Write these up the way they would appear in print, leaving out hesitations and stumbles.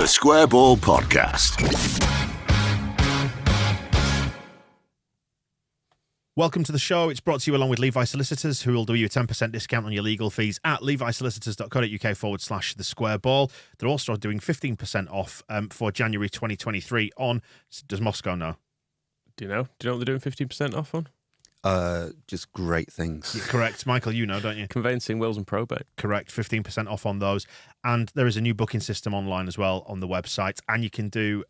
The Square Ball Podcast. Welcome to the show. It's brought to you along with Levi Solicitors, who will do you a 10% discount on your legal fees at levisolicitors.co.uk/the square ball. They're also doing 15% off for January 2023 on... Does Moscow know? Do you know? Do you know what they're doing 15% off on? Just great things. You're correct. Michael, you know, don't you? Conveyancing, wills and probate. Correct. 15% off on those. And there is a new booking system online as well on the website. And you can do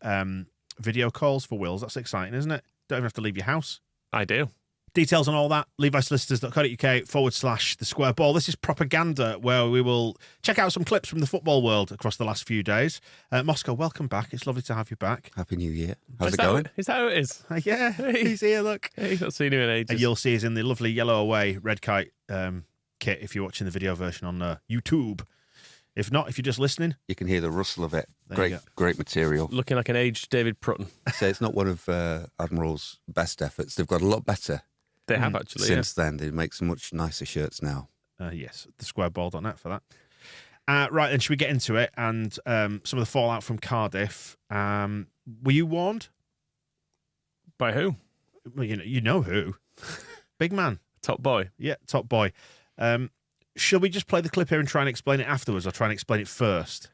video calls for wills. That's exciting, isn't it? Don't even have to leave your house. Ideal. Details on all that, levisolicitors.co.uk/the square ball. This is Propaganda, where we will check out some clips from the football world across the last few days. Moscow, welcome back. It's lovely to have you back. Happy New Year. How's it going? Is that how it is? Yeah, he's here, look. Hey, not seen him in ages. And you'll see he's in the lovely yellow away red kite kit if you're watching the video version on YouTube. If not, if you're just listening. You can hear the rustle of it. There Great material. Looking like an aged David Prutton. So it's not one of Admiral's best efforts. They've got a lot better. They have actually. Since then, they make some much nicer shirts now. Yes, thesquareball.net for that. Right, then, should we get into it? And some of the fallout from Cardiff. Were you warned? By who? Well, you know who. Big man. Top boy. Yeah, top boy. Shall we just play the clip here and try and explain it afterwards, or try and explain it first?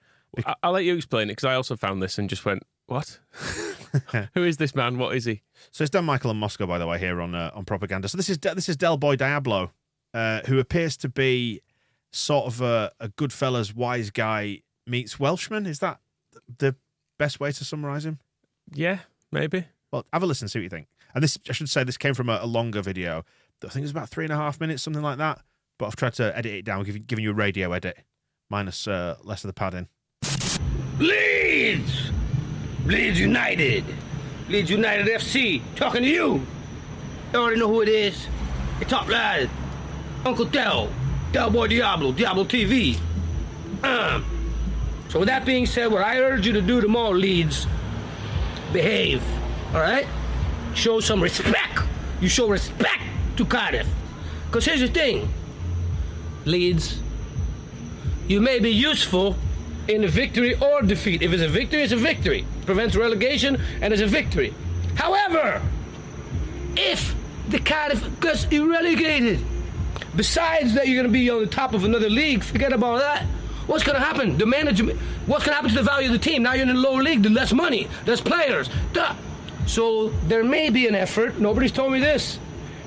I'll let you explain it, because I also found this and just went, what? Who is this man? What is he? So it's Dan Michael and Moscow, by the way, here on Propaganda. So this is Del Boy Diablo, who appears to be sort of a Goodfellas wise guy meets Welshman. Is that the best way to summarise him? Yeah, maybe. Well, have a listen, see what you think. And this, I should say, this came from a longer video. I think it was about 3.5 minutes, something like that. But I've tried to edit it down, giving you a radio edit, minus less of the padding. Leeds United FC, talking to you. You already know who it is. The top lad, Uncle Del Boy Diablo TV. So with that being said, what I urge you to do tomorrow, Leeds, behave, all right? Show some respect. You show respect to Cardiff. Because here's the thing, Leeds, you may be useful in a victory or defeat. If it's a victory, it's a victory. Prevents relegation, and it's a victory. However, if the Cardiff gets relegated, besides that you're going to be on the top of another league, forget about that. What's going to happen? The management, what's going to happen to the value of the team? Now you're in the lower league, there's less money, less players. Duh. So there may be an effort, nobody's told me this,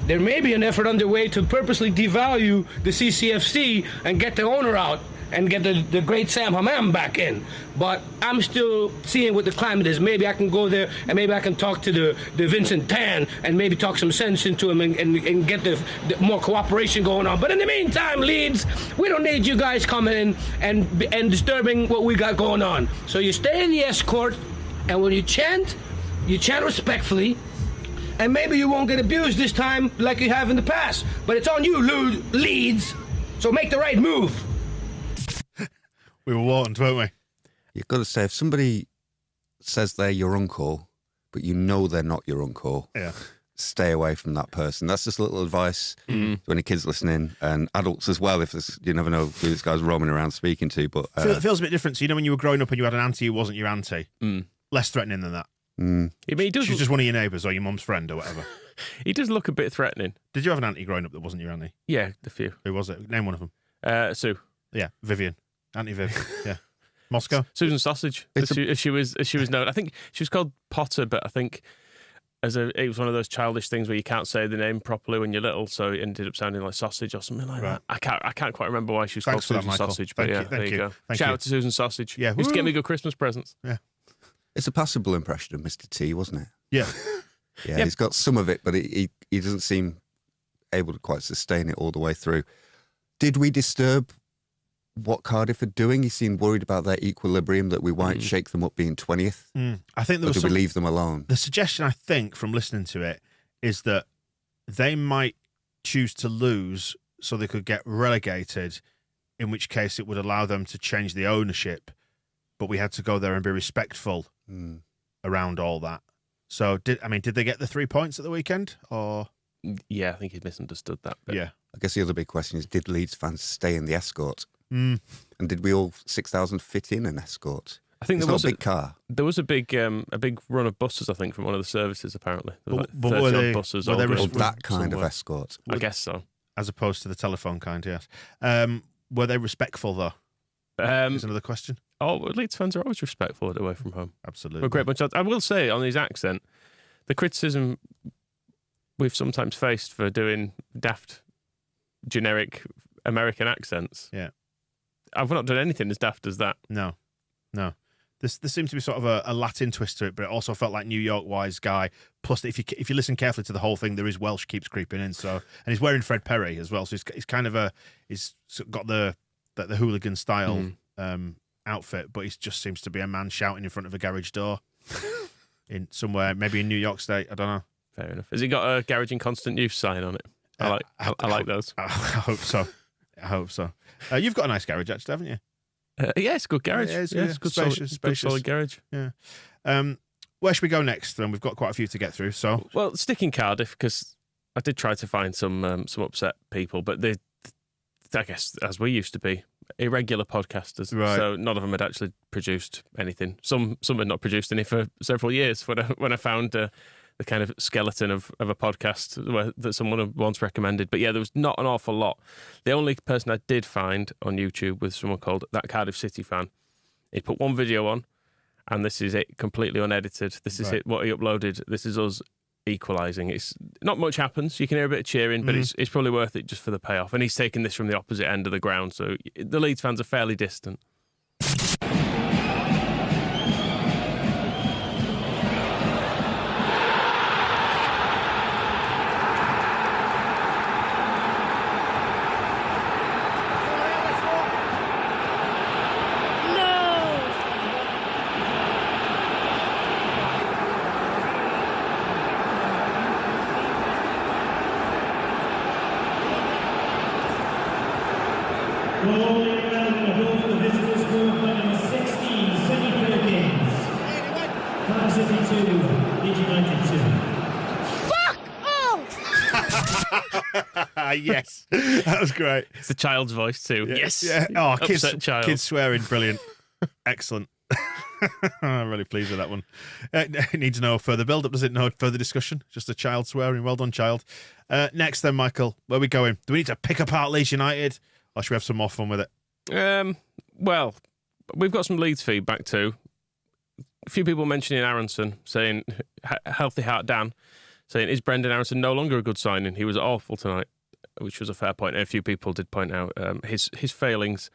there may be an effort underway to purposely devalue the CCFC and get the owner out and get the great Sam Hammam back in. But I'm still seeing what the climate is. Maybe I can go there and maybe I can talk to the Vincent Tan and maybe talk some sense into him and get the more cooperation going on. But in the meantime, Leeds, we don't need you guys coming in and disturbing what we got going on. So you stay in the escort, and when you chant respectfully, and maybe you won't get abused this time like you have in the past. But it's on you, Leeds. So make the right move. We were warned, weren't we? You've got to say, if somebody says they're your uncle, but you know they're not your uncle, Yeah. stay away from that person. That's just a little advice to any kids listening, and adults as well, if you never know who this guy's roaming around speaking to. But It feels a bit different. So, when you were growing up and you had an auntie who wasn't your auntie, less threatening than that. I mean, he does. She's just one of your neighbours or your mum's friend or whatever. He does look a bit threatening. Did you have an auntie growing up that wasn't your auntie? Yeah, a few. Who was it? Name one of them. Sue. Yeah, Vivian. Auntie Viv. Yeah. Moscow? Susan Sausage, as she was known. I think she was called Potter, but I think it was one of those childish things where you can't say the name properly when you're little, so it ended up sounding like sausage or something like that. I can't quite remember why she was Thanks called for that, Susan Michael. Sausage, but Thank there you go. Thank Shout you. out to Susan Sausage. Yeah. Used to get me good Christmas presents. Yeah. it's a passable impression of Mr. T, wasn't it? Yeah. Yeah, he's got some of it, but he doesn't seem able to quite sustain it all the way through. Did we disturb what Cardiff are doing? He seemed worried about their equilibrium, that we might shake them up being 20th. I think there Or was do we leave them alone? The suggestion, I think, from listening to it, is that they might choose to lose so they could get relegated, in which case it would allow them to change the ownership, but we had to go there and be respectful around all that. So, did they get the 3 points at the weekend? Or Yeah, I think he misunderstood that bit. yeah. I guess the other big question is, did Leeds fans stay in the escort? And did we all 6,000 fit in an escort? I think It's there not was a big car. There was a big run of buses, I think, from one of the services. Apparently, there was But like were 30 odd they- buses. were all they going Well, was- that kind of somewhere. escort. I guess so. As opposed to the telephone kind, yes. Were they respectful, though? Is another question. Leeds fans are always respectful away from home. Absolutely. We're a great bunch. I will say on his accent, the criticism we've sometimes faced for doing daft, generic American accents. Yeah. I've not done anything as daft as that. No. There seems to be sort of a Latin twist to it, but it also felt like New York-wise guy. Plus, if you listen carefully to the whole thing, there is Welsh keeps creeping in. So, and he's wearing Fred Perry as well. So he's kind of he's got the hooligan style outfit, but he just seems to be a man shouting in front of a garage door in somewhere, maybe in New York State. I don't know. Fair enough. Has he got a garage in constant use sign on it? I like those. I hope so. You've got a nice garage, actually, haven't you? Yeah, it's a good garage. Yeah, it's good, spacious. good solid garage. Yeah. Where should we go next? Then we've got quite a few to get through. So, Well, stick in Cardiff because I did try to find some upset people, but they, I guess, as we used to be, irregular podcasters. Right. So none of them had actually produced anything. Some had not produced any for several years. When I found the kind of skeleton of a podcast that someone had once recommended. But yeah, there was not an awful lot. The only person I did find on YouTube was someone called That Cardiff City Fan. He put one video on, and this is it, completely unedited. This is Right. it, what he uploaded. This is us equalising. It's not much happens. You can hear a bit of cheering, but it's probably worth it just for the payoff. And he's taking this from the opposite end of the ground, so the Leeds fans are fairly distant. Rolling around the goal for the visitors score by number 16, Sonny Perkins. Cardiff City 2, Leeds United 2. yes, that was great. It's the child's voice too. Yes. Yeah. Oh, Upset child. kids swearing, brilliant. Excellent. I'm really pleased with that one. It needs no further build-up, does it? No further discussion. Just a child swearing. Well done, child. Next then, Michael, where are we going? Do we need to pick apart Leeds United, or should we have some more fun with it? Well, we've got some Leeds feedback too. A few people mentioning Aronson, saying, Healthy Heart Dan, saying, is Brendan Aronson no longer a good signing? He was awful tonight, which was a fair point. And a few people did point out his failings.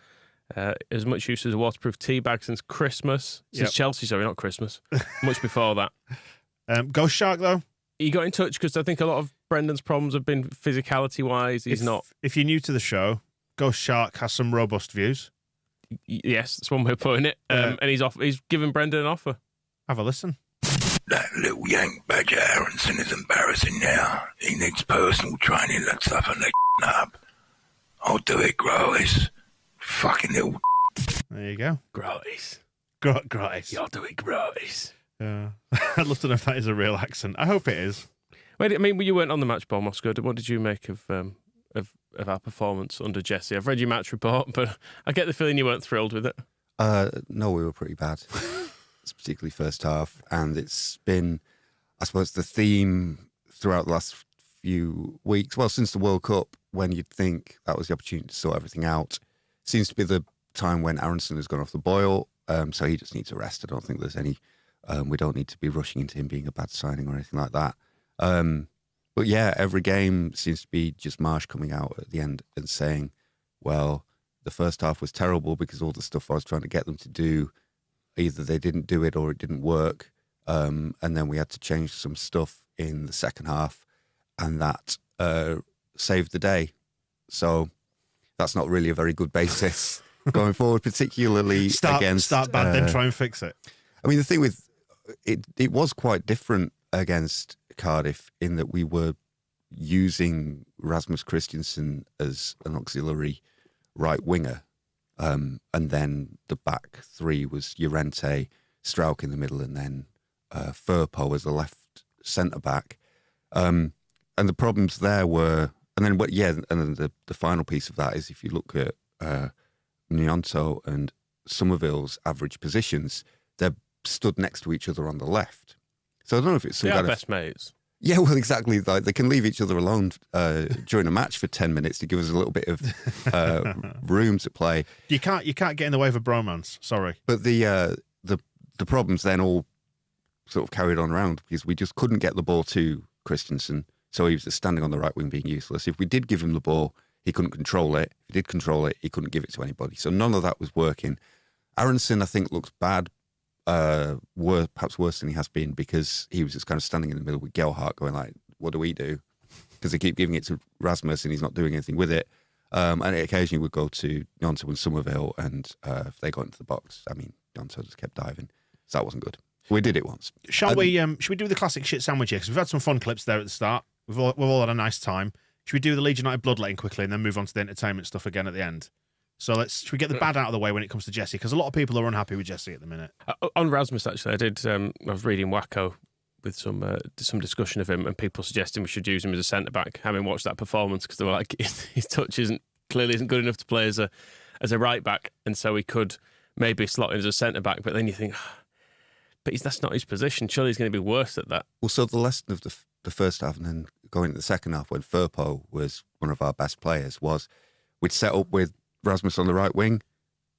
As much use as a waterproof tea bag since Christmas. Since Chelsea, sorry, not Christmas. Much before that. Ghost Shark, though? He got in touch because I think a lot of Brendan's problems have been physicality-wise. He's not... If you're new to the show, Ghost Shark has some robust views. Yes, that's one way of putting it. And he's given Brendan an offer. Have a listen. That little yank badger Aronson is embarrassing now. He needs personal training, that stuff, and they up. I'll do it, Grovis. Fucking little... There you go. Gratis. Gratis. You'll do it gratis. Yeah. I'd love to know if that is a real accent. I hope it is. Wait, I mean, you weren't on the match ball, Moscow. What did you make of our performance under Jesse? I've read your match report, but I get the feeling you weren't thrilled with it. No, we were pretty bad. It's particularly first half, and it's been, I suppose, the theme throughout the last few weeks. Well, since the World Cup, when you'd think that was the opportunity to sort everything out, seems to be the time when Aronson has gone off the boil. So he just needs a rest. I don't think there's any. We don't need to be rushing into him being a bad signing or anything like that. But yeah, every game seems to be just Marsh coming out at the end and saying, well, the first half was terrible because all the stuff I was trying to get them to do, either they didn't do it or it didn't work. And then we had to change some stuff in the second half, and that saved the day. So that's not really a very good basis going forward, particularly against... Start bad, then try and fix it. I mean, the thing with it was quite different against Cardiff in that we were using Rasmus Christensen as an auxiliary right winger, and then the back three was Llorente, Strauch in the middle, and then Firpo as the left centre back. And the problems there were, and then the final piece of that is if you look at Gnonto and Somerville's average positions, they're stood next to each other on the left. So I don't know if it's some They are kind of... best mates. Yeah, well, exactly. Like, they can leave each other alone during a match for 10 minutes to give us a little bit of room to play. You can't get in the way of a bromance. Sorry. But the problems then all sort of carried on around because we just couldn't get the ball to Christensen. So he was just standing on the right wing being useless. If we did give him the ball, he couldn't control it. If he did control it, he couldn't give it to anybody. So none of that was working. Aronson, I think, looks bad. Perhaps worse than he has been because he was just kind of standing in the middle with Gelhardt going like, what do we do? Because they keep giving it to Rasmus and he's not doing anything with it. And it occasionally would go to Gnonto and Somerville, and if they got into the box, I mean, Gnonto just kept diving. So that wasn't good. We did it once. Should we do the classic shit sandwich here? Because we've had some fun clips there at the start. We've all had a nice time. Should we do the Leeds United bloodletting quickly and then move on to the entertainment stuff again at the end? So should we get the bad out of the way when it comes to Jesse? Because a lot of people are unhappy with Jesse at the minute. On Rasmus, actually, I was reading Wacko with some discussion of him and people suggesting we should use him as a centre-back, having watched that performance, because they were like, his touch isn't good enough to play as a right-back, and so he could maybe slot in as a centre-back, but then you think, but that's not his position. Surely he's going to be worse at that. Well, so the lesson of the first half and then going into the second half when Firpo was one of our best players was we'd set up with Rasmus on the right wing,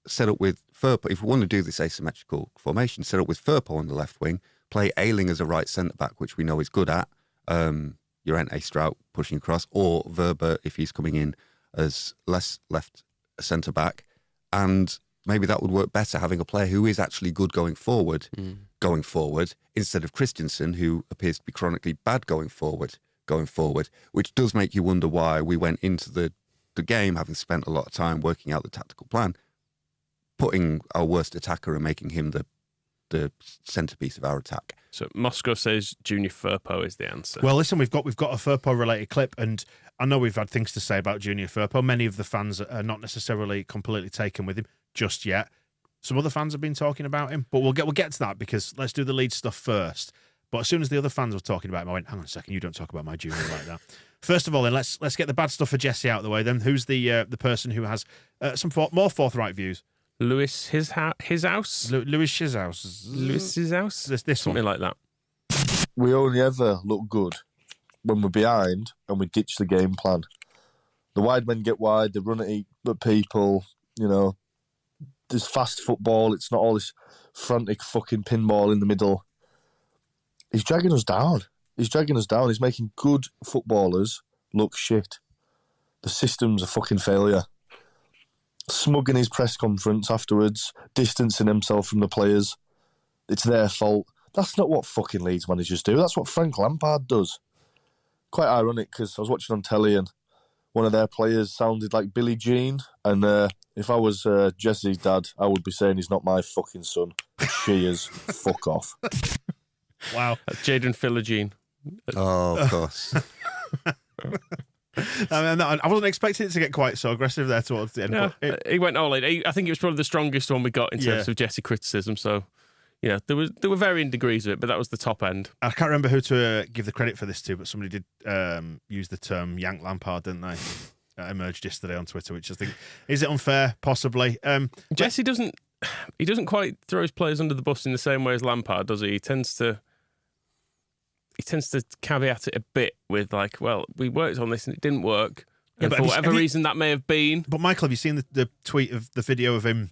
set up with Firpo. If we want to do this asymmetrical formation, set up with Firpo on the left wing, play Ayling as a right centre-back, which we know he's good at, Llorente, Strout pushing across, or Verber if he's coming in as less left centre-back. And maybe that would work better, having a player who is actually good going forward, instead of Christensen, who appears to be chronically bad going forward, which does make you wonder why we went into the game, having spent a lot of time working out the tactical plan, putting our worst attacker and making him the centrepiece of our attack. So Moscow says Junior Firpo is the answer. Well, listen, we've got a Firpo related clip, and I know we've had things to say about Junior Firpo. Many of the fans are not necessarily completely taken with him just yet. Some other fans have been talking about him, but we'll get to that, because let's do the lead stuff first. But as soon as the other fans were talking about him, I went, hang on a second, you don't talk about my Junior like that. First of all, then let's get the bad stuff for Jesse out of the way. Then who's the person who has some more forthright views? Lewis his house. Lewis his house. This something one. like that. We only ever look good when we're behind and we ditch the game plan. The wide men get wide, they run at people, you know. There's fast football, it's not all this frantic fucking pinball in the middle. He's dragging us down. He's making good footballers look shit. The system's a fucking failure. Smug in his press conference afterwards, distancing himself from the players. It's their fault. That's not what fucking Leeds managers do. That's what Frank Lampard does. Quite ironic, because I was watching on telly and one of their players sounded like Billie Jean, and if I was Jesse's dad, I would be saying he's not my fucking son. She is. Fuck off. Wow. That's Jaden Philogene. Oh, of course. I wasn't expecting it to get quite so aggressive there towards the end. No, but he went all in. I think it was probably the strongest one we got in terms of Jesse criticism. So, you know, there were varying degrees of it, but that was the top end. I can't remember who to give the credit for this to, but somebody did use the term Yank Lampard, didn't they? That emerged yesterday on Twitter, which I think, is it unfair? Possibly. Jesse doesn't quite throw his players under the bus in the same way as Lampard, does he? He tends to caveat it a bit with like, well, we worked on this and it didn't work. And for whatever reason that may have been. But Michael, have you seen the tweet of the video of him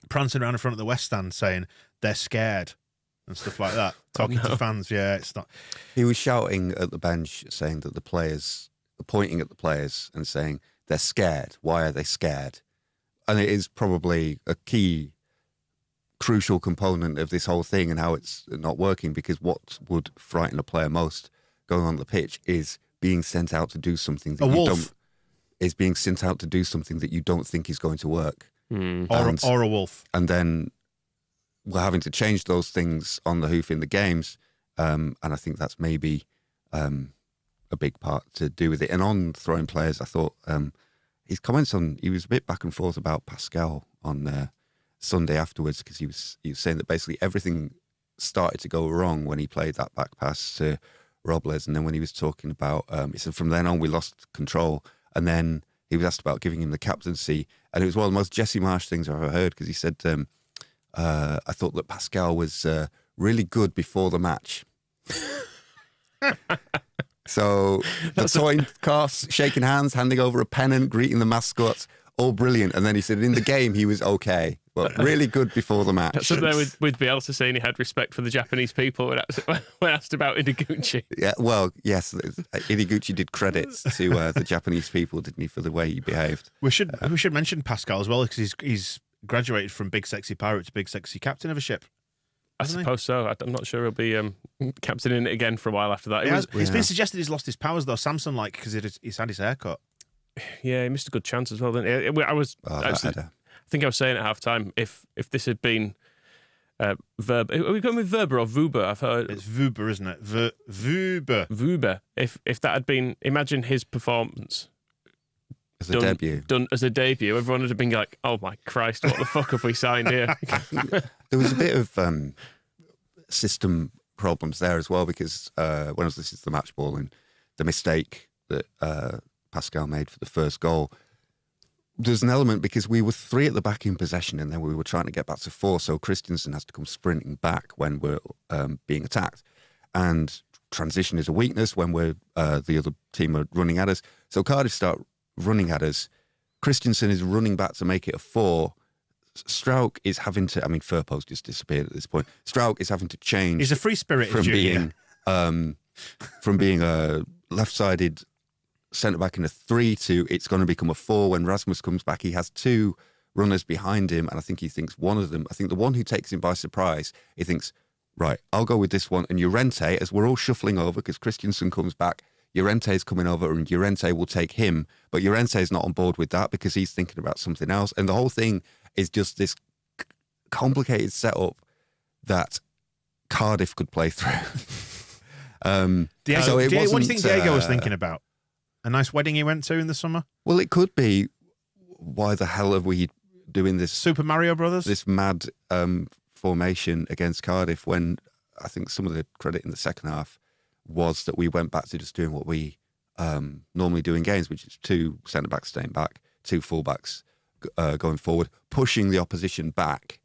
prancing around in front of the West Stand saying they're scared and stuff like that? Talking to fans, yeah, it's not. He was shouting at the bench, saying that the players, pointing at the players and saying they're scared. Why are they scared? And it is probably a key, crucial component of this whole thing and how it's not working, because what would frighten a player most going on the pitch is being sent out to do something that you don't think is going to work. Or a wolf. And then we're having to change those things on the hoof in the games. And I think that's maybe a big part to do with it. And on throwing players, I thought his comments he was a bit back and forth about Pascal on Sunday afterwards, because he was saying that basically everything started to go wrong when he played that back pass to Robles. And then when he was talking about, he said from then on we lost control. And then he he was asked about giving him the captaincy, and it was one of the most Jesse Marsh things I've ever heard, because he said, I thought that Pascal was really good before the match. So the toy cast, shaking hands, handing over a pennant, greeting the mascots, all brilliant. And then he said in the game he was okay, but really good before the match. That's up there with Bielsa saying he had respect for the Japanese people when asked about Ideguchi. Yeah, well, yes, Ideguchi did credits to the Japanese people, didn't he, for the way he behaved. We should mention Pascal as well, because he's graduated from Big Sexy Pirate to Big Sexy Captain of a ship. I suppose so. I'm not sure he'll be captaining it again for a while after that. It's been suggested he's lost his powers, though, Samson, because he's had his hair cut. Yeah, he missed a good chance as well, didn't he? I think I was saying at half time, if this had been Verb, are we going with Verber or Vuber? I've heard it's Vuber, isn't it? Vuber. Vuber. If that had been, imagine his performance as a debut. Done as a debut, everyone would have been like, "Oh my Christ, what the fuck have we signed here?" There was a bit of system problems there as well, because when I was listening to the match ball and the mistake that Pascal made for the first goal, there's an element because we were 3 at the back in possession, and then we were trying to get back to 4. So Christensen has to come sprinting back when we're being attacked, and transition is a weakness when we're the other team are running at us. So Cardiff start running at us. Christensen is running back to make it a 4. Strauch is having to. I mean, Furpo's just disappeared at this point. Strauch is having to change. He's a free-spirited junior. From being a left-sided centre back in a 3 to it's going to become a 4 when Rasmus comes back. He has 2 runners behind him, and I think he thinks one of them. I think the one who takes him by surprise, he thinks, right, I'll go with this one. And Llorente, as we're all shuffling over because Christensen comes back, Llorente's coming over and Llorente will take him, but Llorente's not on board with that because he's thinking about something else. And the whole thing is just this complicated setup that Cardiff could play through. What do you think Diego was thinking about? A nice wedding he went to in the summer? Well, it could be, why the hell are we doing this? Super Mario Brothers? This mad formation against Cardiff, when I think some of the credit in the second half was that we went back to just doing what we normally do in games, which is 2 centre-backs staying back, 2 full-backs going forward, pushing the opposition back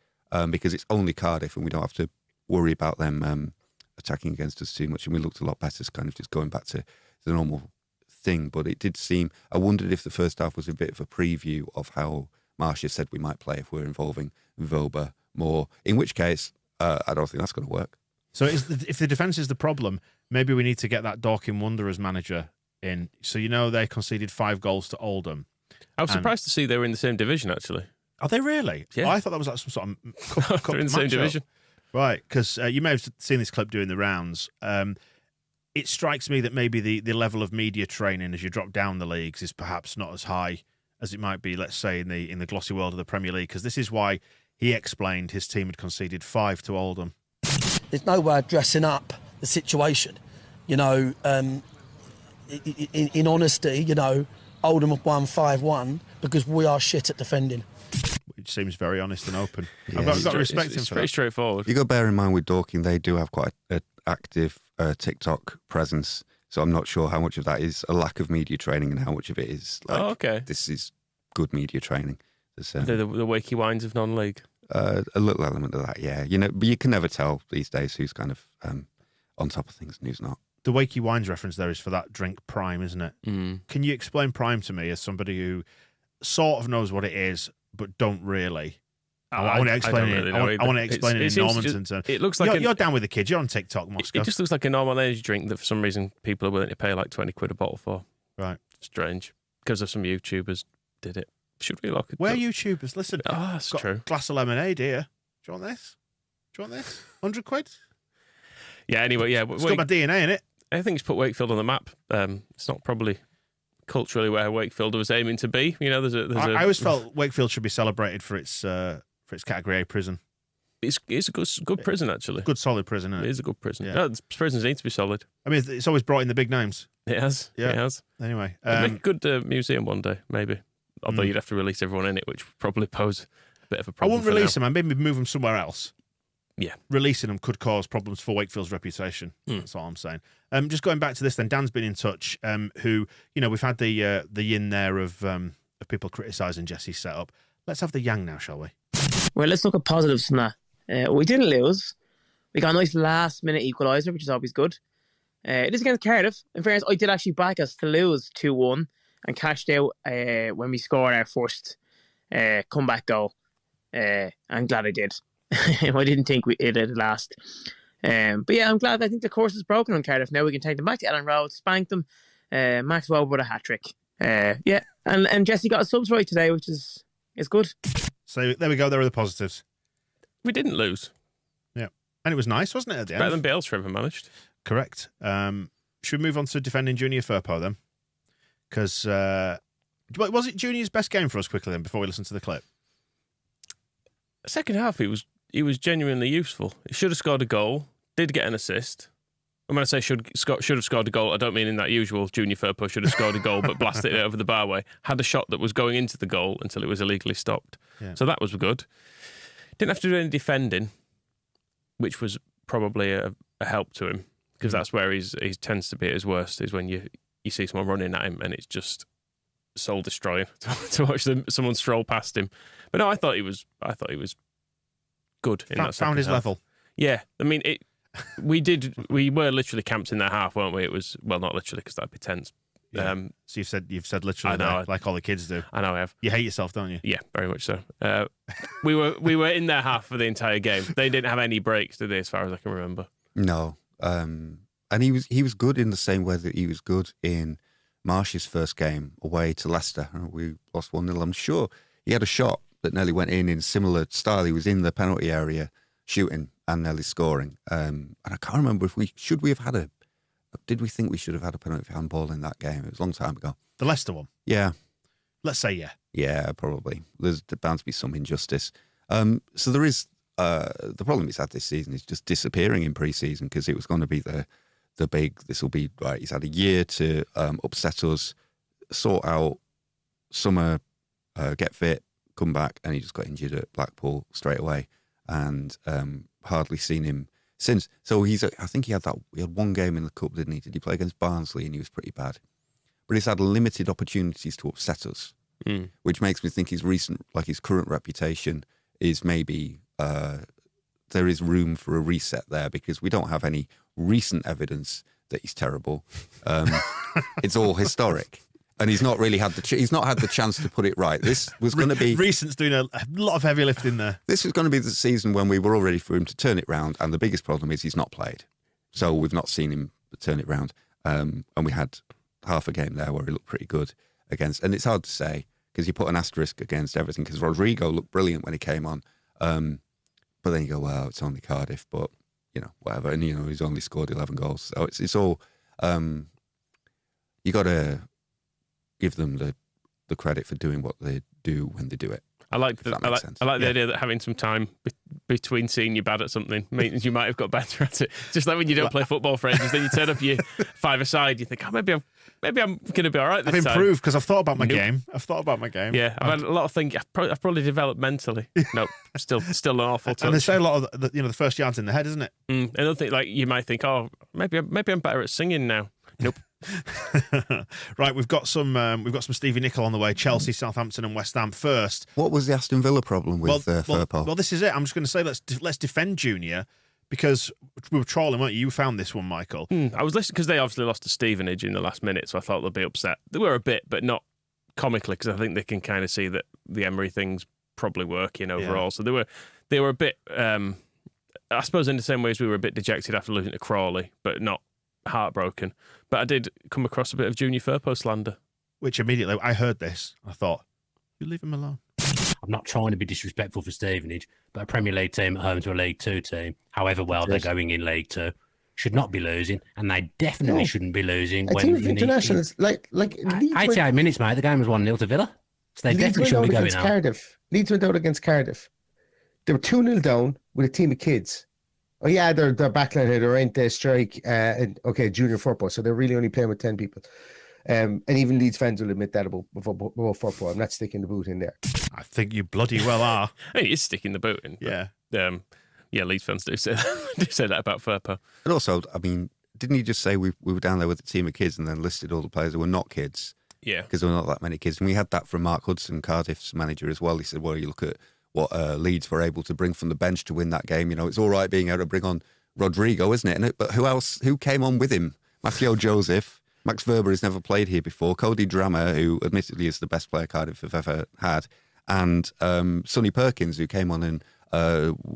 because it's only Cardiff and we don't have to worry about them attacking against us too much. And we looked a lot better, kind of just going back to the normal thing. But it did seem, I wondered if the first half was a bit of a preview of how Marcia said we might play if we're involving Voba more, in which case I don't think that's going to work. So if the defence is the problem, maybe we need to get that Dorking Wanderers manager in. So they conceded 5 goals to Oldham. I was surprised to see they were in the same division, actually. Are they really? Yeah. I thought that was like some sort of they're in the same division. Right, because you may have seen this clip doing the rounds. It strikes me that maybe the level of media training as you drop down the leagues is perhaps not as high as it might be, let's say, in the glossy world of the Premier League, because this is why he explained his team had conceded 5 to Oldham. There's no way of dressing up the situation. In honesty, Oldham have won 5-1 because we are shit at defending. Which seems very honest and open. Yeah. I've got to respect him It's for pretty that. straightforward. You got to bear in mind with Dorking, they do have quite an active TikTok presence. So I'm not sure how much of that is a lack of media training and how much of it is like, this is good media training. The wakey wines of non-league. A little element of that, yeah. But you can never tell these days who's kind of on top of things and who's not. The Wakey Wines reference there is for that drink Prime, isn't it? Mm. Can you explain Prime to me as somebody who sort of knows what it is, but don't really? I want to explain it. I want to explain it in Normanton terms. It looks like you're down with the kids. You're on TikTok, Moscow. It just looks like a normal energy drink that for some reason people are willing to pay like 20 quid a bottle for. Right. Strange. Because of some YouTubers did it. Should we look at Where YouTubers? Listen. Oh, that's got true. A glass of lemonade here. Do you want this? 100 quid? Yeah, anyway, yeah. It's got my DNA in it. I think it's put Wakefield on the map. It's not probably culturally where Wakefield was aiming to be. I always felt Wakefield should be celebrated for its Category A prison. It's a good prison, actually. Good, solid prison, isn't it? It is a good prison. Yeah. No, prisons need to be solid. I mean, it's always brought in the big names. It has. Yeah. It has. Anyway. Make a good museum one day, maybe. Although you'd have to release everyone in it, which would probably pose a bit of a problem. I wouldn't release them. I'd maybe move them somewhere else. Yeah. Releasing them could cause problems for Wakefield's reputation. That's all I'm saying. Just going back to this then, Dan's been in touch, who, we've had the yin there of of people criticising Jesse's setup. Let's have the yang now, shall we? Well, let's look at positives from that. We didn't lose. We got a nice last-minute equaliser, which is always good. It is against Cardiff. In fairness, I did actually back us to lose 2-1 and cashed out when we scored our first comeback goal. I'm glad I did. I didn't think it'd last. But yeah, I'm glad. I think the course is broken on Cardiff. Now we can take them back to Ellen Road, spank them. Maxwell with a hat-trick. Yeah, and Jesse got his subs right today, which is good. So there we go. There are the positives. We didn't lose. Yeah. And it was nice, wasn't it, at the end? Better than Bale's ever managed. Correct. Should we move on to defending Junior Firpo then? Because was it Junior's best game for us quickly then before we listen to the clip? Second half, he was genuinely useful. He should have scored a goal, did get an assist. And when I say should have scored a goal, I don't mean in that usual Junior Firpo should have scored a goal but blasted it over the bar way. Had a shot that was going into the goal until it was illegally stopped. Yeah. So that was good. Didn't have to do any defending, which was probably a help to him, because that's where he tends to be at his worst, is when you see someone running at him and it's just soul destroying to watch someone stroll past him. But no, I thought he was good in that second found his half. level. Yeah, I mean we were literally camped in their half, weren't we? It was, well, not literally, because that'd be tense. Yeah. So you've said literally, I know, there, like all the kids do. I know I have. You hate yourself, don't you? Yeah, very much so. We were in their half for the entire game. They didn't have any breaks, did they, as far as I can remember? No. And he was good in the same way that he was good in Marsh's first game away to Leicester. We lost 1-0. I'm sure he had a shot that nearly went in similar style. He was in the penalty area shooting and nearly scoring. And I can't remember did we think we should have had a penalty for handball in that game? It was a long time ago. The Leicester one? Yeah. Let's say yeah. Yeah, probably. There's bound to be some injustice. So there is, the problem he's had this season is just disappearing in pre-season, because it was going to be the big, this will be, right, he's had a year to upset us, sort out summer, get fit, come back, and he just got injured at Blackpool straight away, and hardly seen him since. So I think he had one game in the cup, didn't he? Did he play against Barnsley? And he was pretty bad. But he's had limited opportunities to upset us, which makes me think his current reputation is maybe there is room for a reset there, because we don't have any recent evidence that he's terrible. It's all historic. And he's not really had the chance to put it right. This was going to be... Recent's doing a lot of heavy lifting there. This was going to be the season when we were all ready for him to turn it round, and the biggest problem is he's not played. So we've not seen him turn it round. And we had half a game there where he looked pretty good against... And it's hard to say, because you put an asterisk against everything, because Rodrigo looked brilliant when he came on. But then you go, well, it's only Cardiff, but, whatever. And, he's only scored 11 goals. So it's all... you got to give them the credit for doing what they do when they do it. I like the idea that having some time between seeing you're bad at something means you might have got better at it. Just like when you don't play football for ages, then you turn up your five-a-side, you think, maybe I'm going to be all right this time. I've improved because I've thought about my game. Yeah, I've had a lot of things. I've probably developed mentally. Nope, still an awful touch. And they say a lot of the first yard's in the head, isn't it? Another thing, like you might think, maybe I'm better at singing now. Nope. Right, we've got some Stevie Nicol on the way. Chelsea, Southampton, and West Ham first. What was the Aston Villa problem with Firpo? Well, this is it. I'm just going to say let's defend Junior, because we were trolling, weren't you? You found this one, Michael. I was listening because they obviously lost to Stevenage in the last minute, so I thought they'd be upset. They were a bit, but not comically, because I think they can kind of see that the Emery thing's probably working overall. Yeah. So they were a bit. I suppose in the same way as we were a bit dejected after losing to Crawley, but not heartbroken. But I did come across a bit of Junior Firpo slander. Which immediately, I heard this, I thought, you leave him alone. I'm not trying to be disrespectful for Stevenage, but a Premier League team at home to a League 2 team, however well they're going in League 2, should not be losing, and they definitely shouldn't be losing. A team of internationals, like 88 minutes, mate, the game was 1-0 to Villa. So they definitely shouldn't be going out. Leeds went out against Cardiff. They were 2-0 down with a team of kids. Oh, yeah, they're backline here. They're in the strike. Junior Firpo. So they're really only playing with 10 people. And even Leeds fans will admit that about Firpo. I'm not sticking the boot in there. I think you bloody well are. I mean, you're sticking the boot in. Yeah. Leeds fans do say that about Firpo. And also, I mean, didn't he just say we were down there with a team of kids and then listed all the players who were not kids? Yeah. Because there were not that many kids. And we had that from Mark Hudson, Cardiff's manager, as well. He said, well, you look at what Leeds were able to bring from the bench to win that game. You know, it's all right being able to bring on Rodrigo, isn't it? But who came on with him? Matteo Joseph, Max Verber has never played here before, Cody Drammer, who admittedly is the best player Cardiff have ever had, and Sonny Perkins, who came on and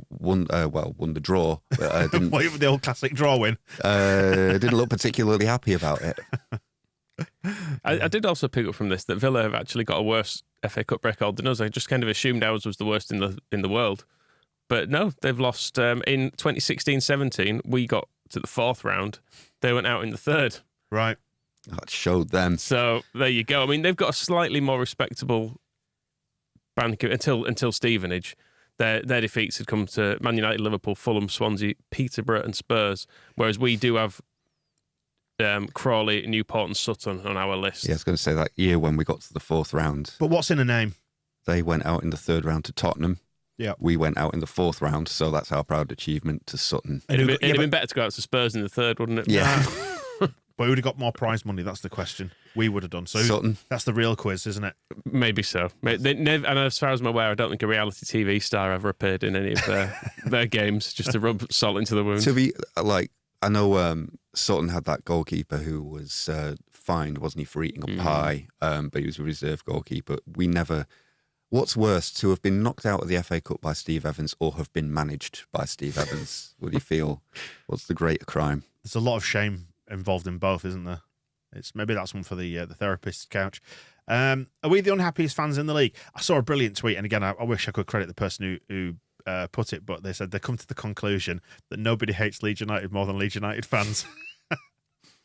won the draw. But, didn't, the old classic draw win. Didn't look particularly happy about it. I did also pick up from this that Villa have actually got a worse FA Cup record than us. I just kind of assumed ours was the worst in the world. But no, they've lost in 2016-17. We got to the 4th round. They went out in the 3rd. Right. That showed them. So there you go. I mean, they've got a slightly more respectable bank until Stevenage. Their defeats had come to Man United, Liverpool, Fulham, Swansea, Peterborough and Spurs, whereas we do have Crawley, Newport and Sutton on our list. Yeah, I was going to say that year when we got to the 4th round. But what's in a name? They went out in the 3rd round to Tottenham. Yeah. We went out in the 4th round, so that's our proud achievement to Sutton. It'd have been better to go out to Spurs in the 3rd, wouldn't it? Yeah. But who would have got more prize money? That's the question. We would have done. So Sutton. That's the real quiz, isn't it? Maybe so. And as far as I'm aware, I don't think a reality TV star ever appeared in any of their games, just to rub salt into the wound. To be I know Sutton had that goalkeeper who was fined, wasn't he, for eating a pie? But he was a reserve goalkeeper. We never. What's worse, to have been knocked out of the FA Cup by Steve Evans or have been managed by Steve Evans? What do you feel? What's the greater crime? There's a lot of shame involved in both, isn't there? Maybe that's one for the therapist's couch. Are we the unhappiest fans in the league? I saw a brilliant tweet, and again, I wish I could credit the person who put it, but they said they come to the conclusion that nobody hates Leeds United more than Leeds United fans.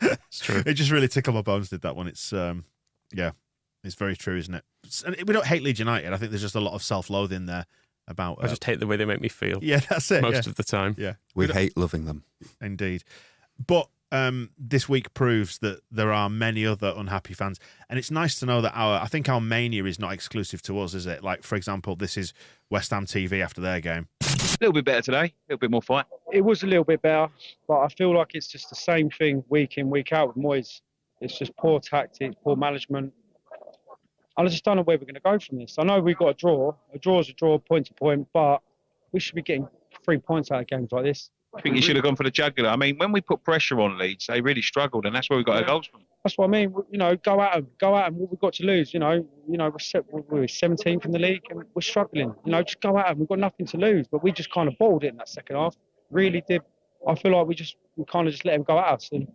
It's true. It just really tickled my bones, did that one. It's it's very true, isn't it? And we don't hate Leeds United. I think there's just a lot of self-loathing there about. I just hate the way they make me feel. Yeah, that's it. Most of the time. Yeah, we hate loving them. Indeed, but. This week proves that there are many other unhappy fans, and it's nice to know that I think our mania is not exclusive to us, is it? Like, for example, this is West Ham TV after their game. A little bit better today, a little bit more fight. It was a little bit better, but I feel like it's just the same thing week in, week out with Moyes. It's just poor tactics, poor management. I just don't know where we're going to go from this. I know we've got a draw. A draw is a draw, point to point, but we should be getting 3 points out of games like this. I think you should have gone for the jugular. I mean, when we put pressure on Leeds, they really struggled, and that's where we got our goals from. That's what I mean. You know, go at them. What we've got to lose. You know, we're 17th in the league, and we're struggling. You know, just go at them. We've got nothing to lose, but we just kind of balled it in that second half. Really did. I feel like we kind of just let them go at us, and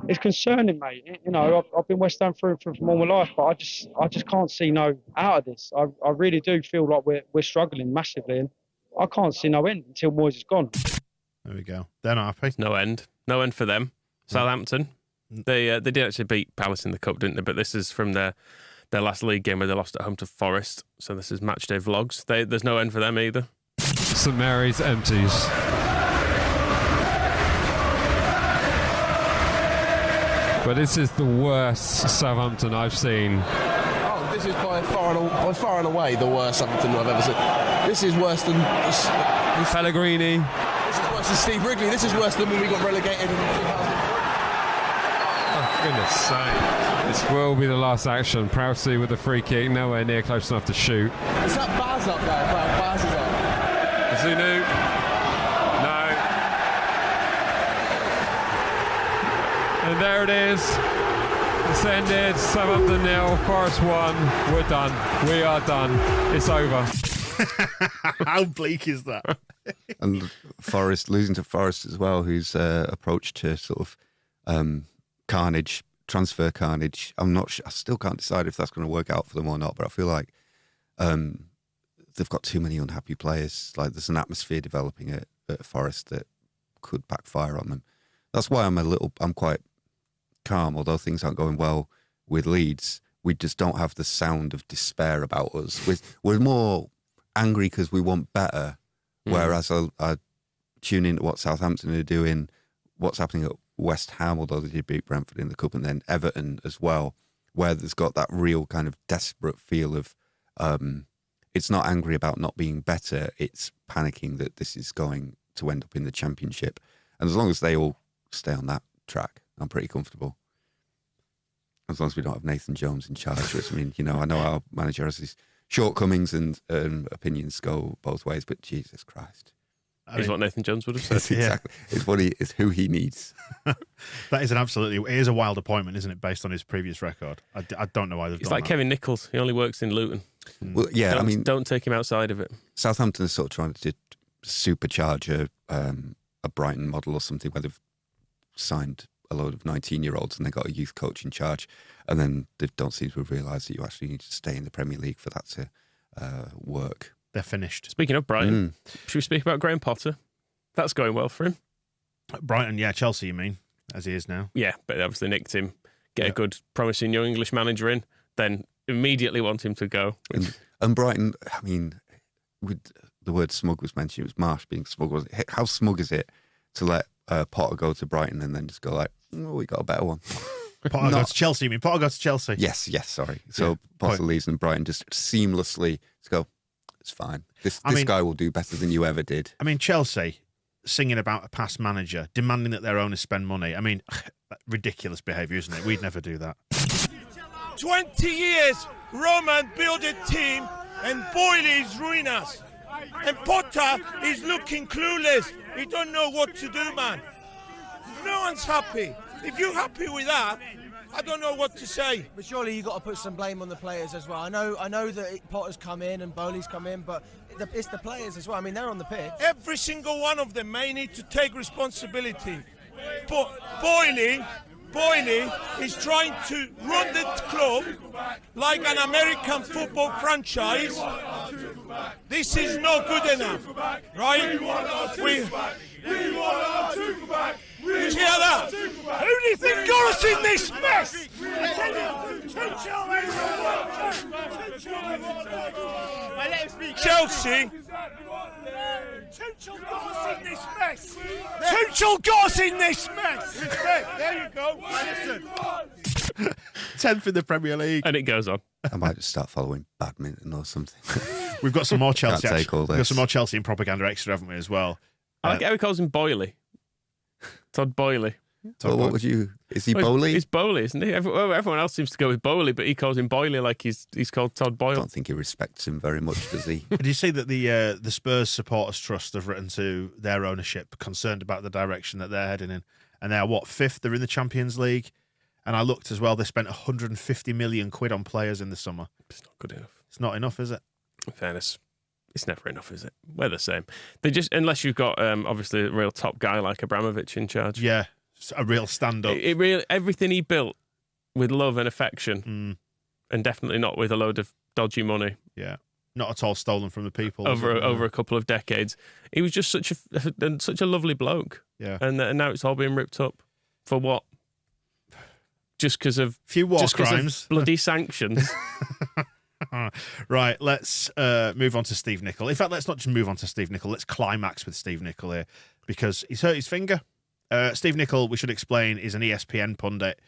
it's concerning, mate. You know, I've been West Ham through from all my life, but I just can't see no out of this. I really do feel like we're struggling massively, and I can't see no end until Moyes is gone. There we go. They're not happy. No end for them. Southampton, they did actually beat Palace in the cup, didn't they? But this is from their last league game where they lost at home to Forest. So this is matchday vlogs. There's no end for them either. St Mary's empties. But this is the worst Southampton I've seen. Oh, this is by far and away the worst Southampton I've ever seen. This is worse than Pellegrini. This is worse than Steve Wrigley. This is worse than when we got relegated in 2000. Oh, goodness sake. This will be the last action. Prowsey with the free kick, nowhere near close enough to shoot. Is that Baz up there? Baz is up. Zunu. No. And there it is. It's ended. Southampton 0, Forest 1. We're done. We are done. It's over. How bleak is that? And Forest, losing to Forest as well, whose approach to sort of carnage, transfer carnage, I'm not sure, I still can't decide if that's going to work out for them or not, but I feel like they've got too many unhappy players. Like, there's an atmosphere developing at Forest that could backfire on them. That's why I'm quite calm, although things aren't going well with Leeds. We just don't have the sound of despair about us. We're more angry because we want better. Whereas I tune into what Southampton are doing, what's happening at West Ham, although they did beat Brentford in the cup, and then Everton as well, where there's got that real kind of desperate feel of it's not angry about not being better, it's panicking that this is going to end up in the Championship. And as long as they all stay on that track, I'm pretty comfortable. as long as we don't have Nathan Jones in charge, which, I mean, I know our manager has his shortcomings and opinions go both ways, but Jesus Christ. Is what Nathan Jones would have said. Exactly. It's who he needs. That is it is a wild appointment, isn't it, based on his previous record? I don't know why they've It's done like that. Kevin Nichols. He only works in Luton. Well, yeah, don't take him outside of it. Southampton is sort of trying to supercharge a Brighton model or something where they've signed a load of 19-year-olds and they got a youth coach in charge, and then they don't seem to have realised that you actually need to stay in the Premier League for that to work. They're finished. Speaking of Brighton, should we speak about Graham Potter? That's going well for him. Brighton, yeah, Chelsea, you mean, as he is now. Yeah, but they obviously nicked him. Get a good, promising young English manager in, then immediately want him to go. And Brighton, I mean, with the word smug was mentioned, it was Marsh being smug. How smug is it to let Potter go to Brighton and then just go like, we got a better one? Potter go to Chelsea, you mean? Potter go to Chelsea? Yes, sorry. So Potter leaves and Brighton just seamlessly go, it's fine. This guy will do better than you ever did. I mean, Chelsea singing about a past manager, demanding that their owners spend money. I mean, ridiculous behaviour, isn't it? We'd never do that. 20 years, Roman built a team and Boyle is ruining us. And Potter is looking clueless. He don't know what to do, man. No one's happy. If you're happy with that, I don't know what to say. But surely you got to put some blame on the players as well. I know that Potter's come in and Bowley's come in, but it's the players as well. I mean, they're on the pitch. Every single one of them may need to take responsibility. But Boyle is trying to run the club like an American football franchise. This is not good enough, right? You hear that? Who do you think got us in this mess? Chelsea. Tuchel got us in this mess. Tuchel got us in this mess. There you go. Listen. 10th in the Premier League. And it goes on. I might just start following badminton or something. We've got some more Chelsea. Can't take all We've got this. some more Chelsea in propaganda extra, haven't we, as well? I like how he calls him Boyley. Todd Boyley. Well, what would you? Is he Bowley? He's Bowley, isn't he? Everyone else seems to go with Bowley, but he calls him Boyley like he's called Todd Boyle. I don't think he respects him very much, does he? Did you see that the Spurs Supporters Trust have written to their ownership, concerned about the direction that they're heading in? And they're, fifth? They're in the Champions League. And I looked as well, they spent 150 million quid on players in the summer. It's not good enough. It's not enough, is it? In fairness, it's never enough, is it? We're the same. They just, unless you've got obviously a real top guy like Abramovich in charge. Yeah, a real stand-up. Everything he built with love and affection, and definitely not with a load of dodgy money. Yeah, not at all stolen from the people. Over a couple of decades, he was just such a lovely bloke. Yeah, and now it's all being ripped up for what? Just because of few war crimes, bloody sanctions. Right, let's move on to Steve Nicol. In fact, let's not just move on to Steve Nicol. Let's climax with Steve Nicol here because he's hurt his finger. Steve Nicol, we should explain, is an ESPN pundit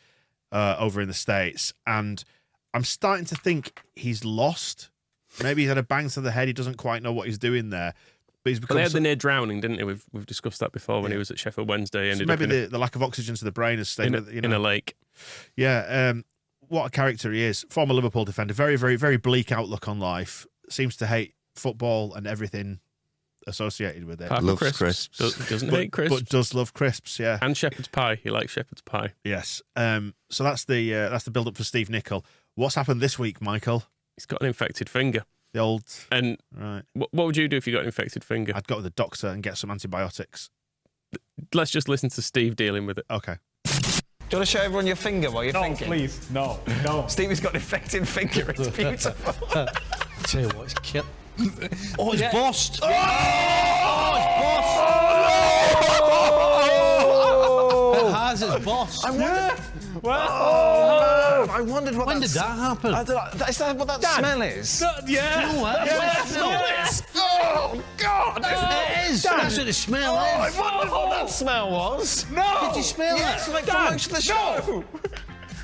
over in the States, and I'm starting to think he's lost. Maybe he's had a bang to the head. He doesn't quite know what he's doing there. But he's become they had the near drowning, didn't they? We've discussed that before when he was at Sheffield Wednesday. So maybe the lack of oxygen to the brain has stayed in a lake. Yeah, what a character he is. Former Liverpool defender. Very, very, very bleak outlook on life. Seems to hate football and everything associated with it. Loves crisps. Doesn't hate crisps. But does love crisps, yeah. And shepherd's pie. He likes shepherd's pie. Yes. So that's the build-up for Steve Nicol. What's happened this week, Michael? He's got an infected finger. The old... And right. What would you do if you got an infected finger? I'd go to the doctor and get some antibiotics. Let's just listen to Steve dealing with it. Okay. Do you want to show everyone your finger while you're thinking? Please, no. Stevie's got an infected finger. It's beautiful. I'll tell you what, it's kit. Oh, it's burst. Oh, It has, it's burst. I wondered what. When did that happen? Is that what that smell is? Yeah. You know what? That's what that smell is. Oh, God. It is. Dan. That's what the smell is. I wondered what that smell was. No. Did you smell it? Yes, like for most of the show.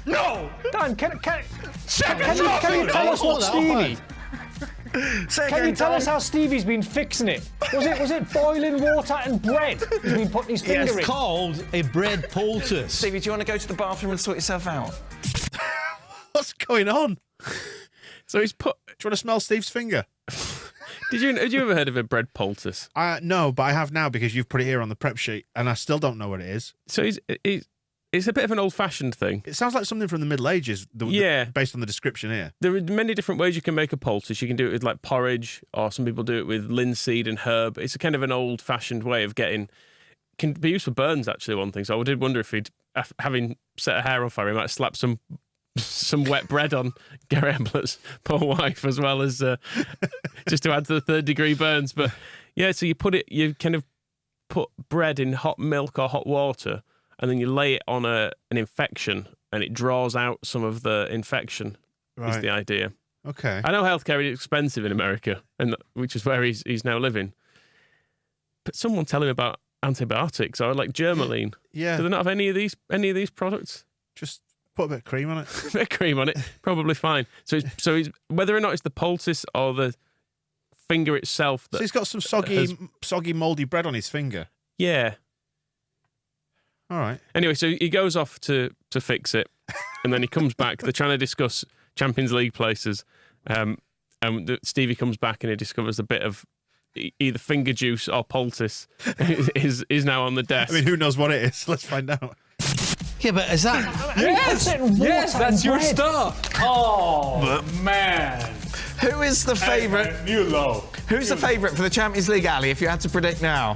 No. Dan, can you tell us what Stevie? Can you tell us how Stevie's been fixing it? Was it boiling water and bread he's been putting his finger in? It's called a bread poultice. Stevie, do you want to go to the bathroom and sort yourself out? What's going on? So he's put. Do you want to smell Steve's finger? Had you ever heard of a bread poultice? No, but I have now because you've put it here on the prep sheet, and I still don't know what it is. So it's a bit of an old-fashioned thing. It sounds like something from the Middle Ages. Based on the description here. There are many different ways you can make a poultice. You can do it with like porridge, or some people do it with linseed and herb. It's a kind of an old-fashioned way of getting. Can be used for burns, actually. One thing. So I did wonder if he'd, having set a hair on fire, he might slap some wet bread on Gary Ambler's poor wife, as well as just to add to the third-degree burns. But yeah, so you kind of put bread in hot milk or hot water, and then you lay it on an infection, and it draws out some of the infection. Is the idea? Okay. I know healthcare is expensive in America, and which is where he's now living. But someone tell him about antibiotics or like Germaline. Yeah. Do they not have any of these products? Just put a bit of cream on it. A bit of cream on it, probably fine. So he's whether or not it's the poultice or the finger itself. So he's got some soggy, mouldy bread on his finger. Yeah. All right. Anyway, so he goes off to fix it, and then he comes back. They're trying to discuss Champions League places, and Stevie comes back and he discovers a bit of either finger juice or poultice is now on the desk. I mean, who knows what it is? Let's find out. Yeah, but is that... Yes, that's your stuff. Oh, man. Who is the favourite? Who's the favourite for the Champions League, Ali, if you had to predict now?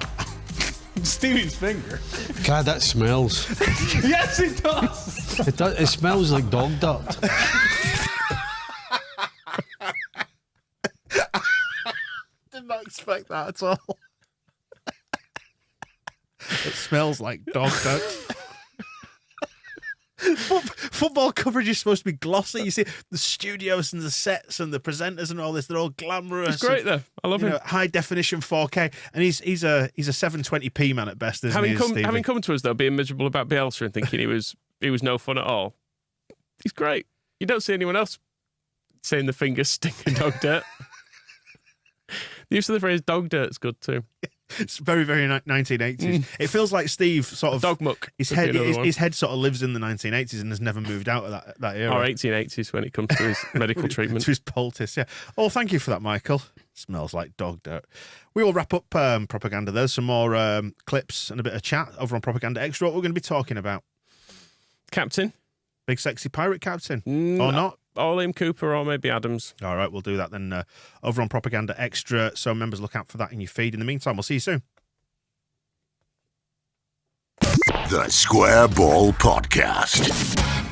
Stevie's finger. God, that smells. Yes, it does. It does. It smells like dog dirt. Did not expect that at all. It smells like dog dirt. Football coverage is supposed to be glossy. You see the studios and the sets and the presenters and all this, they're all glamorous. It's great though. I love him. High definition 4K, and he's a 720p man at best, isn't he? Having come to us though, being miserable about Bielsa and thinking he was no fun at all. He's great. You don't see anyone else saying the fingers stinking dog dirt. The use of the phrase dog dirt's good too. It's very, very 1980s. It feels like Steve sort of dog muck. His head sort of lives in the 1980s and has never moved out of that era. Or 1880s when it comes to his medical treatment. To his poultice, yeah. Oh, thank you for that, Michael. Smells like dog dirt. We will wrap up Propaganda. There's some more clips and a bit of chat over on Propaganda Extra. What we're going to be talking about? Captain. Big sexy pirate captain. Or not? Or Liam Cooper or maybe Adams. All right, we'll do that then over on Propaganda Extra. So members, look out for that in your feed. In the meantime, we'll see you soon. The Square Ball Podcast.